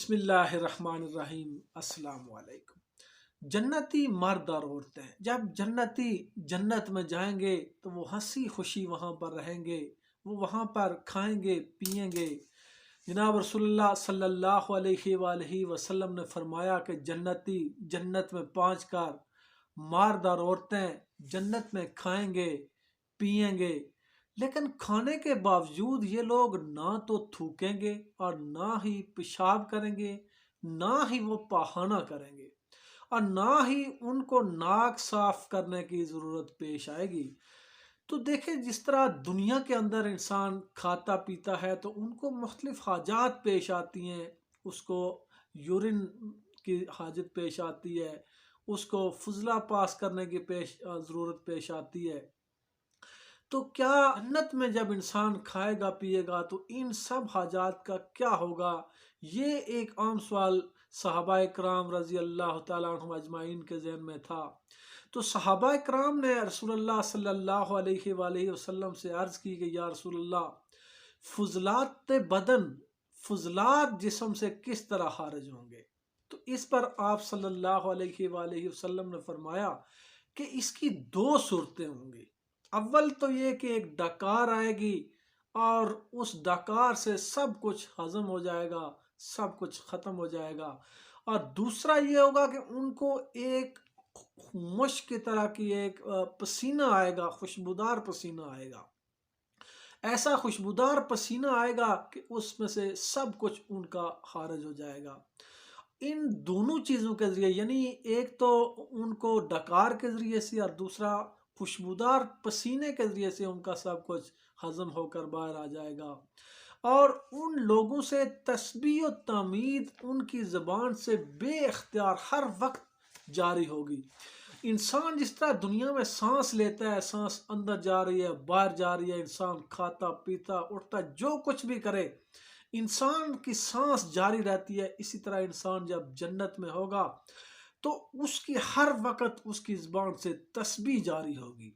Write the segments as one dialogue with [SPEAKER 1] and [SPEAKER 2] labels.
[SPEAKER 1] بسم اللہ الرحمن الرحیم۔ السلام علیکم۔ جنتی مرد اور عورتیں جب جنتی جنت میں جائیں گے تو وہ ہنسی خوشی وہاں پر رہیں گے، وہ وہاں پر کھائیں گے پیئیں گے۔ جناب رسول اللہ صلی اللہ علیہ وآلہ وسلم نے فرمایا کہ جنتی جنت میں پہنچ کر مرد اور عورتیں جنت میں کھائیں گے پئیں گے، لیکن کھانے کے باوجود یہ لوگ نہ تو تھوکیں گے اور نہ ہی پیشاب کریں گے، نہ ہی وہ پاخانہ کریں گے، اور نہ ہی ان کو ناک صاف کرنے کی ضرورت پیش آئے گی۔ تو دیکھیں جس طرح دنیا کے اندر انسان کھاتا پیتا ہے تو ان کو مختلف حاجات پیش آتی ہیں، اس کو یورین کی حاجت پیش آتی ہے، اس کو فضلہ پاس کرنے کی ضرورت پیش آتی ہے۔ تو کیا جنت میں جب انسان کھائے گا پیے گا تو ان سب حاجات کا کیا ہوگا؟ یہ ایک عام سوال صحابہ کرام رضی اللہ تعالیٰ عنہم اجمعین کے ذہن میں تھا۔ تو صحابہ کرام نے رسول اللہ صلی اللہ علیہ وآلہ وسلم سے عرض کی کہ یا رسول اللہ، فضلات بدن، فضلات جسم سے کس طرح خارج ہوں گے؟ تو اس پر آپ صلی اللہ علیہ وآلہ وسلم نے فرمایا کہ اس کی دو صورتیں ہوں گی۔ اول تو یہ کہ ایک ڈکار آئے گی اور اس ڈکار سے سب کچھ ہضم ہو جائے گا، سب کچھ ختم ہو جائے گا، اور دوسرا یہ ہوگا کہ ان کو ایک مشک کی طرح کی ایک پسینہ آئے گا، خوشبودار پسینہ آئے گا، ایسا خوشبودار پسینہ آئے گا کہ اس میں سے سب کچھ ان کا خارج ہو جائے گا۔ ان دونوں چیزوں کے ذریعے، یعنی ایک تو ان کو ڈکار کے ذریعے سے اور دوسرا خوشبودار پسینے کے ذریعے سے ان کا سب کچھ ہضم ہو کر باہر آ جائے گا، اور ان لوگوں سے تسبیح و تحمید ان کی زبان سے بے اختیار ہر وقت جاری ہوگی۔ انسان جس طرح دنیا میں سانس لیتا ہے، سانس اندر جا رہی ہے باہر جا رہی ہے، انسان کھاتا پیتا اٹھتا جو کچھ بھی کرے انسان کی سانس جاری رہتی ہے، اسی طرح انسان جب جنت میں ہوگا تو اس کی ہر وقت اس کی زبان سے تسبیح جاری ہوگی،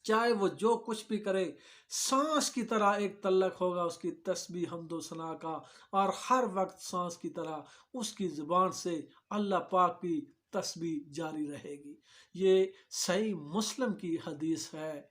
[SPEAKER 1] چاہے وہ جو کچھ بھی کرے سانس کی طرح ایک تعلق ہوگا اس کی تسبیح حمد و ثنا کا، اور ہر وقت سانس کی طرح اس کی زبان سے اللہ پاک کی تسبیح جاری رہے گی۔ یہ صحیح مسلم کی حدیث ہے۔